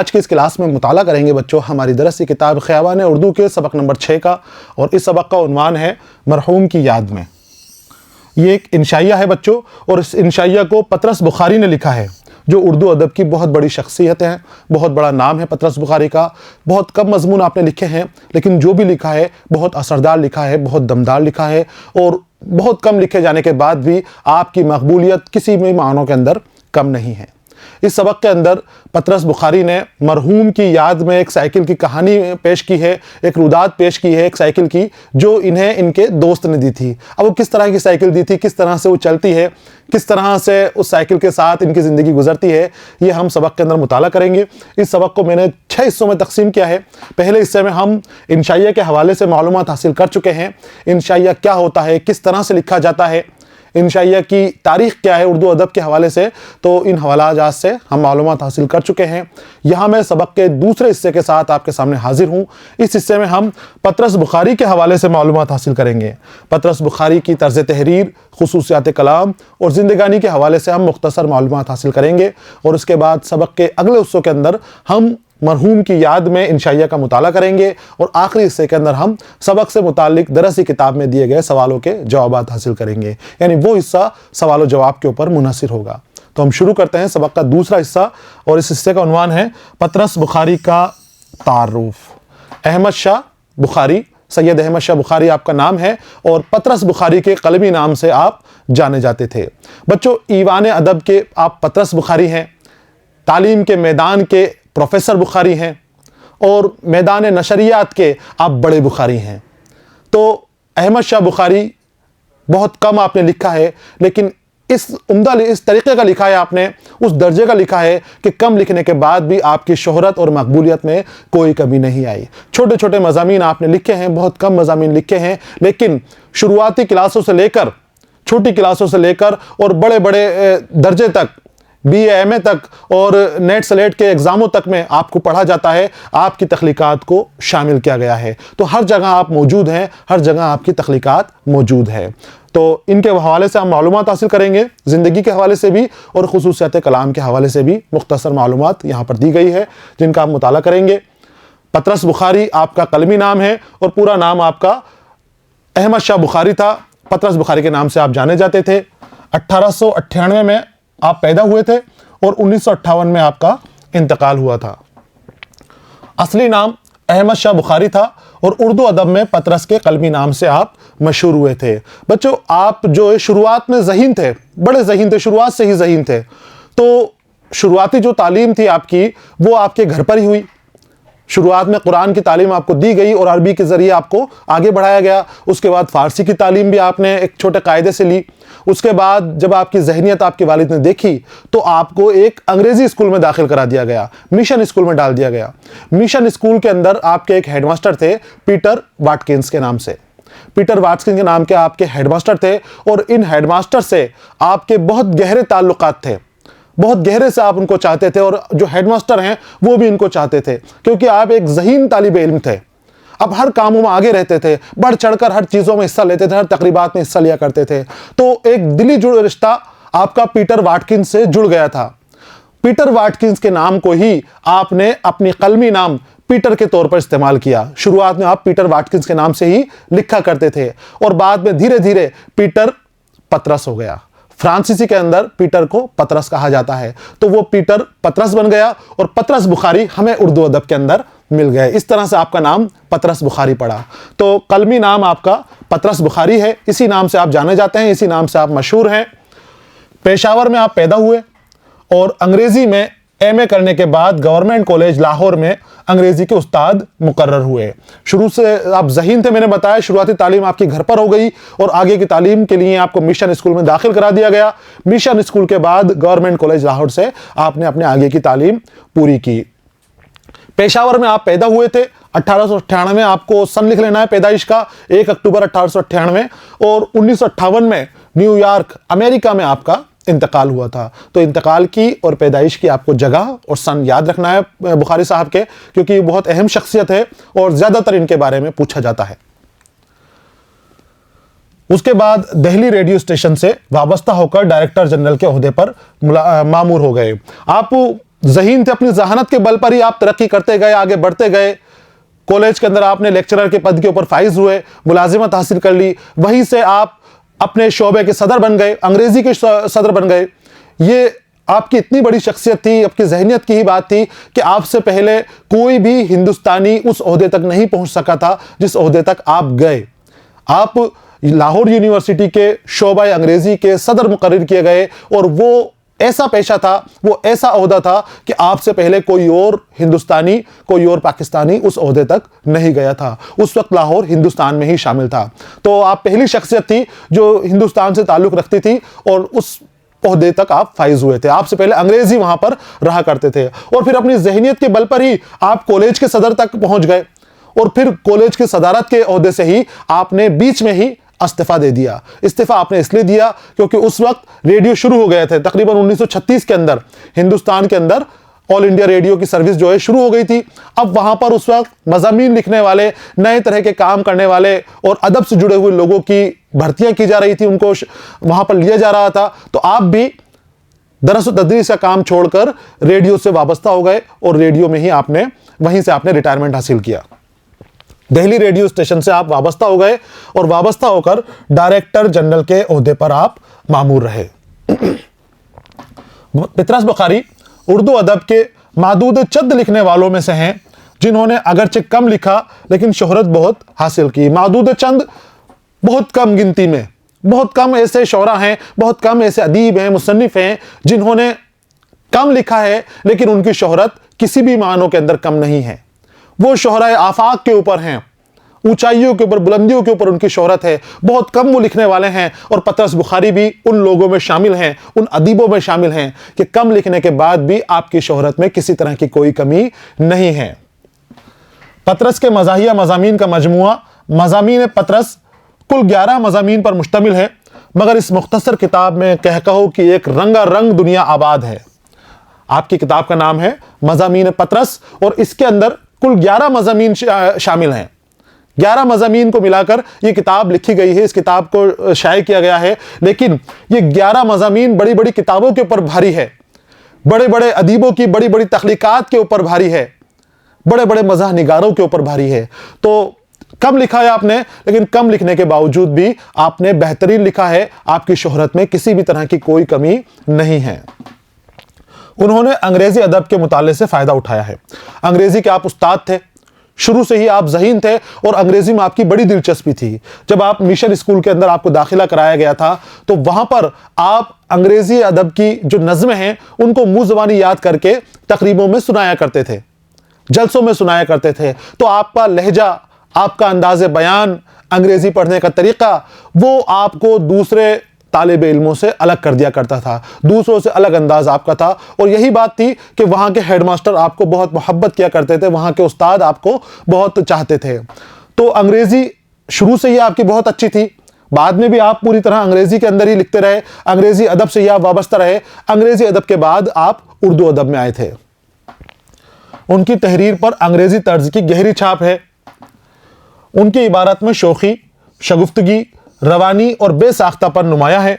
आज की इस क्लास में मुताला करेंगे बच्चों हमारी दरसी किताब ख़याबान उर्दू के सबक नंबर 6 का, और इस सबक का उन्वान है मरहूम की याद में। ये एक इंशाइया है बच्चों, और इस इंशाइया को पतरस बुखारी ने लिखा है, जो उर्दू अदब की बहुत बड़ी शख्सियत है, बहुत बड़ा नाम है पतरस बुखारी का। बहुत कम मजमून आपने लिखे हैं, लेकिन जो भी लिखा है बहुत असरदार लिखा है, बहुत दमदार लिखा है, और बहुत कम लिखे जाने के बाद भी आपकी मकबूलियत किसी भी मानों के अंदर कम नहीं है। इस सबक के अंदर पतरस बुखारी ने मरहूम की याद में एक साइकिल की कहानी पेश की है, एक रुदात पेश की है एक साइकिल की, जो इन्हें इनके दोस्त ने दी थी। अब वो किस तरह की साइकिल दी थी, किस तरह से वो चलती है, किस तरह से उस साइकिल के साथ इनकी ज़िंदगी गुजरती है, ये हम सबक के अंदर मुताला करेंगे। इस सबक को मैंने 6 हिस्सों में तकसीम किया है। पहले हिस्से में हम इंशाइया के हवाले से मालूमात हासिल कर चुके हैं। इंशाइया क्या होता है, किस तरह से लिखा जाता है, इंशाइया की तारीख़ क्या है उर्दू अदब के हवाले से, तो इन हवालाजात से हम मालूमात हासिल कर चुके हैं। यहाँ मैं सबक के दूसरे हिस्से के साथ आपके सामने हाजिर हूँ। इस हिस्से में हम पतरस बुखारी के हवाले से मालूमात हासिल करेंगे। पतरस बुखारी की तर्ज तहरीर, खुसूसियात कलाम और ज़िंदगानी के हवाले से हम मुख्तसर मालूमात हासिल करेंगे, और उसके बाद सबक के अगले हिस्सों के अंदर हम मरहूम की याद में इंशाइया का मुताला करेंगे, और आखिरी हिस्से के अंदर हम सबक से मुतालिक दरसी किताब में दिए गए सवालों के जवाबात हासिल करेंगे। यानी वो हिस्सा सवाल जवाब के ऊपर मुनहसिर होगा। तो हम शुरू करते हैं सबक का दूसरा हिस्सा, और इस हिस्से का उन्वान है पतरस बुखारी का तारुफ। अहमद शाह बुखारी, सैयद अहमद शाह बुखारी आपका नाम है, और पतरस बुखारी के कलमी नाम से आप जाने जाते थे। बच्चों, ईवान अदब के आप पतरस बुखारी हैं, तालीम के मैदान के प्रोफेसर बुखारी हैं, और मैदान नशरियात के आप बड़े बुखारी हैं। तो अहमद शाह बुखारी बहुत कम आपने लिखा है, लेकिन इस तरीक़े का लिखा है आपने, उस दर्जे का लिखा है कि कम लिखने के बाद भी आपकी शोहरत और मकबूलियत में कोई कमी नहीं आई। छोटे छोटे मज़ामीन आपने लिखे हैं, बहुत कम मज़ामीन लिखे हैं, लेकिन शुरुआती क्लासों से लेकर, छोटी क्लासों से लेकर और बड़े बड़े दर्जे तक, BA MA तक और नेट स्लेट के एग्ज़ामों तक में आपको पढ़ा जाता है, आपकी तख्लीक़ात को शामिल किया गया है। तो हर जगह आप मौजूद हैं, हर जगह आपकी तख्लीक़ात मौजूद है। तो इनके हवाले से हम मालूमात हासिल करेंगे, ज़िंदगी के हवाले से भी और खुसूसियात कलाम के हवाले से भी मुख्तसर मालूमात यहाँ पर दी गई है, जिनका आप मुताला करेंगे। पतरस बुखारी आपका कलमी नाम है, और पूरा नाम आपका अहमद शाह बुखारी था। पतरस बुखारी के नाम से आप जाने जाते थे। 1898 में आप पैदा हुए थे, और 1958 में आपका इंतकाल हुआ था। असली नाम अहमद शाह बुखारी था, और उर्दू अदब में पतरस के कलमी नाम से आप मशहूर हुए थे। बच्चों, आप जो शुरुआत में ज़हीन थे, बड़े ज़हीन थे, शुरुआत से ही ज़हीन थे। तो शुरुआती जो तालीम थी आपकी, वो आपके घर पर ही हुई। शुरुआत में कुरान की तालीम आपको दी गई और अरबी के ज़रिए आपको आगे बढ़ाया गया। उसके बाद फ़ारसी की तालीम भी आपने एक छोटे कायदे से ली। उसके बाद जब आपकी जहनीत आपके वालिद ने देखी, तो आपको एक अंग्रेज़ी स्कूल में दाखिल करा दिया गया, मिशन स्कूल में डाल दिया गया। मिशन स्कूल के अंदर आपके एक हेडमास्टर थे, पीटर वाटकिंस के नाम से। पीटर वाटकिंस के नाम के आपके हेडमास्टर थे, और इन हेडमास्टर से आपके बहुत गहरे ताल्लुकात थे, बहुत गहरे से आप उनको चाहते थे, और जो हेडमास्टर हैं वो भी इनको चाहते थे, क्योंकि आप एक ज़हीन तालिब इल्म थे। अब हर कामों में आगे रहते थे, बढ़ चढ़कर हर चीज़ों में हिस्सा लेते थे, हर तकरीबात में हिस्सा लिया करते थे। तो एक दिली जुड़ रिश्ता आपका पीटर वाटकिंस से जुड़ गया था। पीटर वाटकिंस के नाम को ही आपने अपनी कलमी नाम पीटर के तौर पर इस्तेमाल किया। शुरुआत में आप पीटर वाटकिंस के नाम से ही लिखा करते थे, और बाद में धीरे धीरे पीटर पतरस हो गया। फ्रांसीसी के अंदर पीटर को पतरस कहा जाता है, तो वो पीटर पतरस बन गया, और पतरस बुखारी हमें उर्दू अदब के अंदर मिल गए। इस तरह से आपका नाम पतरस बुखारी पड़ा। तो कलमी नाम आपका पतरस बुखारी है, इसी नाम से आप जाने जाते हैं, इसी नाम से आप मशहूर हैं। पेशावर में आप पैदा हुए, और अंग्रेज़ी में MA करने के बाद गवर्नमेंट कॉलेज लाहौर में अंग्रेज़ी के उस्ताद मुकर्रर हुए। शुरू से आप ज़हीन थे, मैंने बताया। शुरुआती तालीम आपकी घर पर हो गई, और आगे की तालीम के लिए आपको मिशन स्कूल में दाखिल करा दिया गया। मिशन स्कूल के बाद गवर्नमेंट कॉलेज लाहौर से आपने अपने आगे की तालीम पूरी की। पेशावर में आप पैदा हुए थे। 1898 में आपको सन लिख लेना है पैदाइश का, 1 अक्टूबर 1898, और 1958 में न्यूयॉर्क अमेरिका में आपका इंतकाल हुआ था। तो इंतकाल की और पैदाइश की आपको जगह और सन याद रखना है बुखारी साहब के, क्योंकि ये बहुत अहम शख्सियत है और ज़्यादातर इनके बारे में पूछा जाता है। उसके बाद दिल्ली रेडियो स्टेशन से वाबस्ता होकर डायरेक्टर जनरल के ओहदे पर मामूर हो गए। आप ज़हीन थे, अपनी जहानत के बल पर ही आप तरक्की करते गए, आगे बढ़ते गए। कॉलेज के अंदर आपने लेक्चरर के पद के ऊपर फाइज हुए, मुलाजिमत हासिल कर ली, वहीं से आप अपने शोबे के सदर बन गए, अंग्रेजी के सदर बन गए। ये आपकी इतनी बड़ी शख्सियत थी, आपकी जहनियत की ही बात थी कि आपसे पहले कोई भी हिंदुस्तानी उस ओहदे तक नहीं पहुंच सका था जिस ओहदे तक आप गए। आप लाहौर यूनिवर्सिटी के शोबा अंग्रेजी के सदर मुकर्रर किए गए, और वो ऐसा पेशा था, वो ऐसा ओहदा था कि आपसे पहले कोई और हिंदुस्तानी, कोई और पाकिस्तानी उस ओहदे तक नहीं गया था। उस वक्त लाहौर हिंदुस्तान में ही शामिल था। तो आप पहली शख्सियत थी जो हिंदुस्तान से ताल्लुक़ रखती थी और उस ओहदे तक आप फाइज हुए थे। आपसे पहले अंग्रेजी वहां पर रहा करते थे, और फिर अपनी जहनियत के बल पर ही आप कॉलेज के सदर तक पहुंच गए, और फिर कॉलेज के सदारत के ओहदे से ही आपने बीच में ही इस्तीफा दे दिया। इस्तीफा आपने इसलिए दिया क्योंकि उस वक्त रेडियो शुरू हो गए थे। तकरीबन 1936 के अंदर हिंदुस्तान के अंदर ऑल इंडिया रेडियो की सर्विस जो है शुरू हो गई थी। अब वहां पर उस वक्त मज़ामीन लिखने वाले, नए तरह के काम करने वाले और अदब से जुड़े हुए लोगों की भर्तियां की जा रही थी, उनको वहां पर लिया जा रहा था। तो आप भी दरस व तदरीस का काम छोड़कर रेडियो से वाबस्ता हो गए, और रेडियो में ही आपने वहीं से आपने रिटायरमेंट हासिल किया। दिल्ली रेडियो स्टेशन से आप वाबस्ता हो गए, और वाबस्ता होकर डायरेक्टर जनरल के ओहदे पर आप मामूर रहे। पतरस बुखारी उर्दू अदब के मादूद चंद लिखने वालों में से हैं जिन्होंने अगरचे कम लिखा लेकिन शोहरत बहुत हासिल की। मादूद चंद, बहुत कम गिनती में, बहुत कम ऐसे शोरा हैं, बहुत कम ऐसे अदीब हैं, मुसन्निफ हैं जिन्होंने कम लिखा है लेकिन उनकी शोहरत किसी भी मानों के अंदर कम नहीं है। वो शोहराए आफाक के ऊपर हैं, ऊंचाइयों के ऊपर, बुलंदियों के ऊपर उनकी शोहरत है। बहुत कम वो लिखने वाले हैं, और पतरस बुखारी भी उन लोगों में शामिल हैं, उन अदीबों में शामिल हैं कि कम लिखने के बाद भी आपकी शोहरत में किसी तरह की कोई कमी नहीं है। पतरस के मज़ाहिया मज़ामीन का मजमुआ मज़ामीन पतरस कुल 11 मज़ामीन पर मुश्तमिल है, मगर इस मुख्तसर किताब में कह कहो कि एक रंगारंग दुनिया आबाद है। आपकी किताब का नाम है मज़ामीन पतरस, और इसके अंदर कुल 11 मज़ामीन शामिल हैं। 11 मज़ामीन को मिलाकर ये किताब लिखी गई है, इस किताब को शाये किया गया है। लेकिन ये 11 मज़ामीन बड़ी बड़ी किताबों के ऊपर भारी है, बड़े बड़े अदीबों की बड़ी बड़ी तख्लीकात के ऊपर भारी है, बड़े बड़े मज़ाह निगारों के ऊपर भारी है। तो कम लिखा है आपने, लेकिन कम लिखने के बावजूद भी आपने बेहतरीन लिखा है। आपकी शोहरत में किसी भी तरह की कोई कमी नहीं है। उन्होंने अंग्रेजी अदब के मुताले से फ़ायदा उठाया है। अंग्रेजी के आप उस्ताद थे, शुरू से ही आप ज़हीन थे, और अंग्रेजी में आपकी बड़ी दिलचस्पी थी। जब आप मिशन स्कूल के अंदर आपको दाखिला कराया गया था, तो वहाँ पर आप अंग्रेजी अदब की जो नज़में हैं उनको मुँह ज़बानी याद करके तकरीबों में सुनाया करते थे, जलसों में सुनाया करते थे। तो आपका लहजा, आपका अंदाज़े बयान, अंग्रेज़ी पढ़ने का तरीक़ा, वो आपको दूसरे तालिब इल्मों से अलग कर दिया करता था, दूसरों से अलग अंदाज आपका था। और यही बात थी कि वहाँ के हेडमास्टर आपको बहुत मोहब्बत किया करते थे, वहाँ के उस्ताद आपको बहुत चाहते थे। तो अंग्रेज़ी शुरू से ही आपकी बहुत अच्छी थी, बाद में भी आप पूरी तरह अंग्रेज़ी के अंदर ही लिखते रहे, अंग्रेज़ी अदब से ही आप वाबस्ता रहे। अंग्रेज़ी अदब के बाद आप उर्दू अदब में आए थे। उनकी तहरीर पर अंग्रेज़ी तर्ज की गहरी छाप है। उनकी इबारत में शोखी, शगुफ्तगी, रवानी और बेसाख्तापन नुमाया है।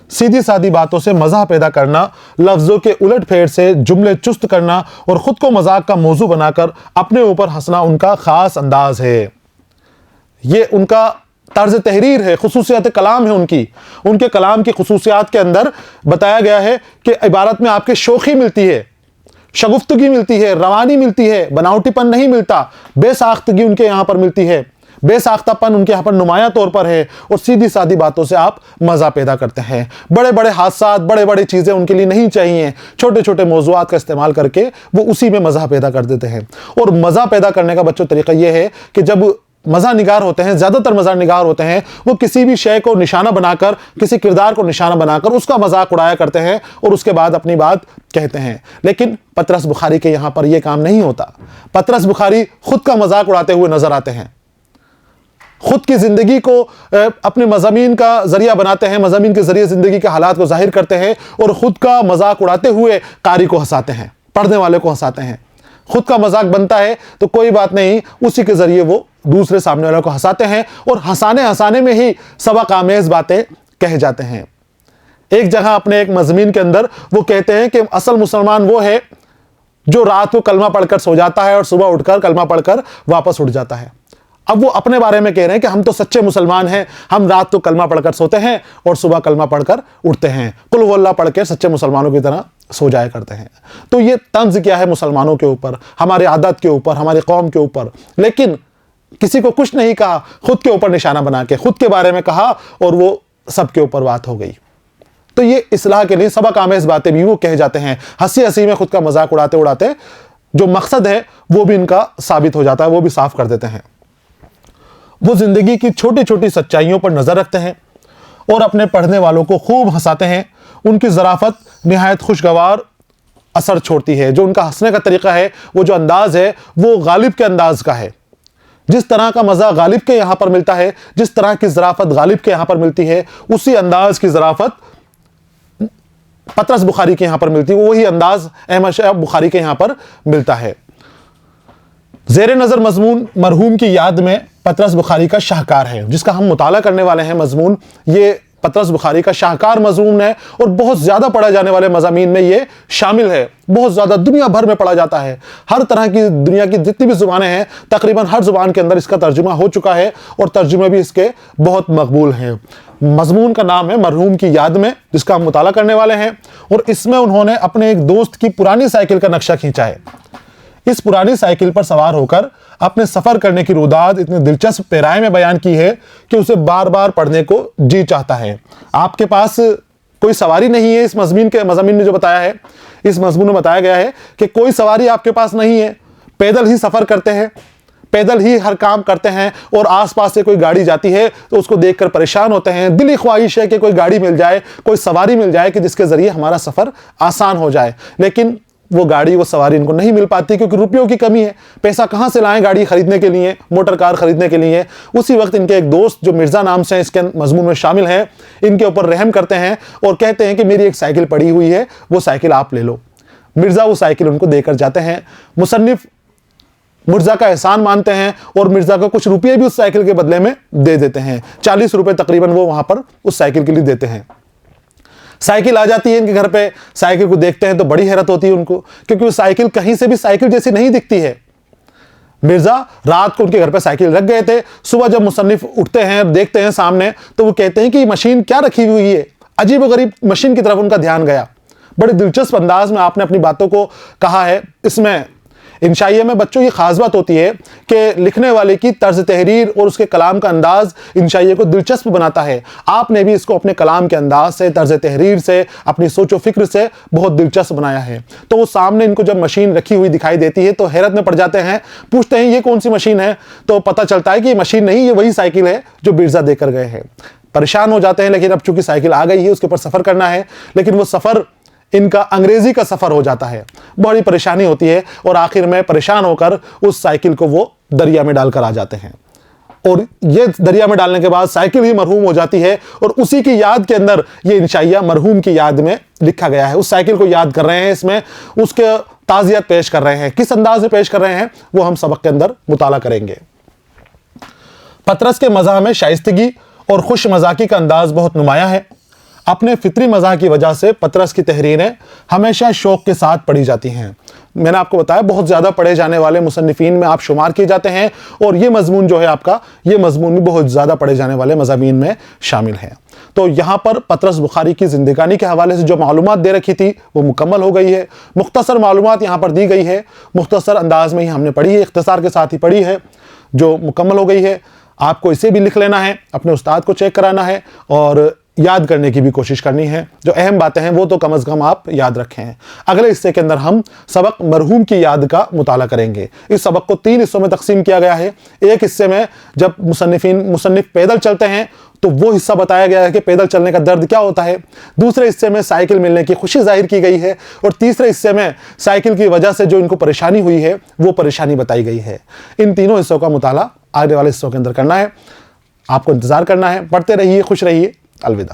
सीधी सादी बातों से मज़ाक पैदा करना, लफ्ज़ों के उलट फेर से जुमले चुस्त करना और ख़ुद को मजाक का मौजू बनाकर अपने ऊपर हंसना उनका ख़ास अंदाज है। ये उनका तर्ज तहरीर है, खुसूसियत कलाम है उनकी। उनके कलाम की खुसूसियात के अंदर बताया गया है कि इबारत में आपके शोखी मिलती है, शगुफ्तगी मिलती है, रवानी मिलती है, बनावटीपन नहीं मिलता, बेसाख्तगी उनके यहाँ पर मिलती है, बेसाख्तापन उनके यहाँ पर नुमाया तौर पर है, और सीधी सादी बातों से आप मज़ा पैदा करते हैं। बड़े बड़े हादसात, बड़े बड़े चीज़ें उनके लिए नहीं चाहिए, छोटे छोटे मौज़ूआत का इस्तेमाल करके वो उसी में मज़ा पैदा कर देते हैं। और मज़ा पैदा करने का बच्चों तरीक़ा ये है कि जब मज़ा निगार होते हैं, ज़्यादातर मज़ा निगार होते हैं, वो किसी भी शय को निशाना बनाकर, किसी किरदार को निशाना बनाकर उसका मजाक उड़ाया करते हैं और उसके बाद अपनी बात कहते हैं। लेकिन पतरस बुखारी के यहाँ पर यह काम नहीं होता। पतरस बुखारी खुद का मजाक उड़ाते हुए नजर आते हैं, खुद की ज़िंदगी को अपने मज़ामीन का ज़रिया बनाते हैं, मज़ामीन के ज़रिए ज़िंदगी के हालात को ज़ाहिर करते हैं और ख़ुद का मजाक उड़ाते हुए कारी को हंसाते हैं, पढ़ने वाले को हंसाते हैं। खुद का मजाक बनता है तो कोई बात नहीं, उसी के ज़रिए वो दूसरे सामने वाले को हंसाते हैं और हंसाने हंसाने में ही सबक आमेज़ बातें कह जाते हैं। एक जगह अपने एक मज़मीन के अंदर वो कहते हैं कि असल मुसलमान वो है जो रात को कलमा पढ़कर सो जाता है और सुबह उठकर कलमा पढ़कर वापस उठ जाता है। अब वो अपने बारे में कह रहे हैं कि हम तो सच्चे मुसलमान हैं, हम रात को कलमा पढ़कर सोते हैं और सुबह कलमा पढ़कर उठते हैं, कुल हु अल्लाह पढ़ के सच्चे मुसलमानों की तरह सो जाया करते हैं। तो ये तंज क्या है मुसलमानों के ऊपर, हमारे आदत के ऊपर, हमारी कौम के ऊपर। लेकिन किसी को कुछ नहीं कहा, खुद के ऊपर निशाना बना के खुद के बारे में कहा और वो सबके ऊपर बात हो गई। तो ये इस्लाह के लिए सबक आमेज बातें भी वो कहे जाते हैं। हंसी हंसी में खुद का मजाक उड़ाते उड़ाते जो मकसद है वो भी इनका साबित हो जाता है, वो भी साफ कर देते हैं। वो जिंदगी की छोटी छोटी सच्चाइयों पर नजर रखते हैं और अपने पढ़ने वालों को खूब हंसाते हैं। उनकी ज़राफ़त निहायत खुशगवार असर छोड़ती है। जो उनका हंसने का तरीका है, वो जो अंदाज है, वो गालिब के अंदाज का है। जिस तरह का मज़ा गालिब के यहाँ पर मिलता है, जिस तरह की ज़राफ़त गालिब के यहाँ पर मिलती है, उसी अंदाज की ज़राफ़त पतरस बुखारी के यहाँ पर मिलती है, वही अंदाज अहमद शाह बुखारी के यहाँ पर मिलता है। ज़ेरे नज़र मज़मून मरहूम की याद में पतरस बुखारी का शाहकार है, जिसका हम मुताला करने वाले हैं मज़मून। ये पतरस बुखारी का शाहकार मज़मून है और बहुत ज़्यादा पढ़े जाने वाले मज़ामीन में ये शामिल है। बहुत ज़्यादा दुनिया भर में पढ़ा जाता है। हर तरह की दुनिया की जितनी भी ज़ुबानें हैं, तकरीबन हर ज़ुबान के अंदर इसका तर्जुमा हो चुका है और तर्जुमे भी इसके बहुत मकबूल हैं। मज़मून का नाम है मरहूम की याद में, जिसका हम मुताला करने वाले हैं। और इसमें उन्होंने अपने एक दोस्त की पुरानी साइकिल का नक्शा खींचा है। इस पुरानी साइकिल पर सवार होकर अपने सफर करने की रुदाद इतने दिलचस्प पैराए में बयान की है कि उसे बार बार पढ़ने को जी चाहता है। आपके पास कोई सवारी नहीं है, इस मज़मीन में जो बताया है, इस मज़मून में बताया गया है कि कोई सवारी आपके पास नहीं है, पैदल ही सफर करते हैं, पैदल ही हर काम करते हैं और आसपास से कोई गाड़ी जाती है तो उसको देखकर परेशान होते हैं। दिली ख्वाहिश है कि कोई गाड़ी मिल जाए, कोई सवारी मिल जाए कि जिसके जरिए हमारा सफर आसान हो जाए। लेकिन वो गाड़ी, वो सवारी इनको नहीं मिल पाती क्योंकि रुपयों की कमी है। पैसा कहाँ से लाएं गाड़ी खरीदने के लिए, मोटर कार खरीदने के लिए। उसी वक्त इनके एक दोस्त जो मिर्ज़ा नाम से इसके मजमून में शामिल है, इनके ऊपर रहम करते हैं और कहते हैं कि मेरी एक साइकिल पड़ी हुई है, वो साइकिल आप ले लो। मिर्ज़ा वो साइकिल उनको देकर जाते हैं। मुसन्निफ मिर्ज़ा का एहसान मानते हैं और मिर्ज़ा को कुछ रुपये भी उस साइकिल के बदले में दे देते हैं। 40 रुपये तकरीबन वो वहाँ पर उस साइकिल के लिए देते हैं। साइकिल आ जाती है इनके घर पे। साइकिल को देखते हैं तो बड़ी हैरत होती है उनको, क्योंकि वो साइकिल कहीं से भी साइकिल जैसी नहीं दिखती है। मिर्ज़ा रात को उनके घर पे साइकिल रख गए थे। सुबह जब मुसन्निफ उठते हैं, देखते हैं सामने, तो वो कहते हैं कि मशीन क्या रखी हुई है। अजीब व गरीब मशीन की तरफ उनका ध्यान गया। बड़े दिलचस्प अंदाज में आपने अपनी बातों को कहा है। इसमें इंशाइया में बच्चों ये खास बात होती है कि लिखने वाले की तर्ज तहरीर और उसके कलाम का अंदाज इंशाइया को दिलचस्प बनाता है। आपने भी इसको अपने कलाम के अंदाज से, तर्ज तहरीर से, अपनी सोचो फिक्र से बहुत दिलचस्प बनाया है। तो वो सामने इनको जब मशीन रखी हुई दिखाई देती है तो हैरत में पड़ जाते हैं, पूछते हैं ये कौन सी मशीन है। तो पता चलता है कि ये मशीन नहीं, ये वही साइकिल है जो मिर्ज़ा देकर गए हैं। परेशान हो जाते हैं, लेकिन अब चूंकि साइकिल आ गई है, उसके ऊपर सफ़र करना है। लेकिन वो सफ़र इनका अंग्रेजी का सफर हो जाता है। बड़ी परेशानी होती है और आखिर में परेशान होकर उस साइकिल को वो दरिया में डालकर आ जाते हैं। और ये दरिया में डालने के बाद साइकिल ही मरहूम हो जाती है और उसी की याद के अंदर ये इंशाइया मरहूम की याद में लिखा गया है। उस साइकिल को याद कर रहे हैं, इसमें उसके ताज़ियत पेश कर रहे हैं। किस अंदाज में पेश कर रहे हैं वो हम सबक के अंदर मुताला करेंगे। पतरस के मज़ाह में शाइस्तगी और खुश मजाकी का अंदाज बहुत नुमाया है। अपने फितरी मज़ाह की वजह से पतरस की तहरीरें हमेशा शौक़ के साथ पढ़ी जाती हैं। मैंने आपको बताया बहुत ज़्यादा पढ़े जाने वाले मुसन्निफ़ीन में आप शुमार किए जाते हैं और ये मज़मून जो है आपका, ये मज़मून भी बहुत ज़्यादा पढ़े जाने वाले मज़ामीन में शामिल है। तो यहाँ पर पतरस बुखारी की ज़िंदगानी के हवाले से जो मालूमात दे रखी थी वो मुकम्मल हो गई है। मुख्तसर मालूमात यहाँ पर दी गई है, मुख्तसर अंदाज में ही हमने पढ़ी है, इख्तिसार के साथ ही पढ़ी है, जो मुकम्मल हो गई है। आपको इसे भी लिख लेना है, अपने उस्ताद को चेक कराना है और याद करने की भी कोशिश करनी है। जो अहम बातें हैं वो तो कम से कम आप याद रखें हैं। अगले हिस्से के अंदर हम सबक मरहूम की याद का मुताला करेंगे। इस सबक को 3 हिस्सों में तकसीम किया गया है। एक हिस्से में जब मुसन्निफ पैदल चलते हैं तो वो हिस्सा बताया गया है कि पैदल चलने का दर्द क्या होता है। दूसरे हिस्से में साइकिल मिलने की खुशी जाहिर की गई है और तीसरे हिस्से में साइकिल की वजह से जो इनको परेशानी हुई है वो परेशानी बताई गई है। इन तीनों हिस्सों का मुताला आगे वाले हिस्सों के अंदर करना है। आपको इंतज़ार करना है। पढ़ते रहिए, खुश रहिए। अलविदा।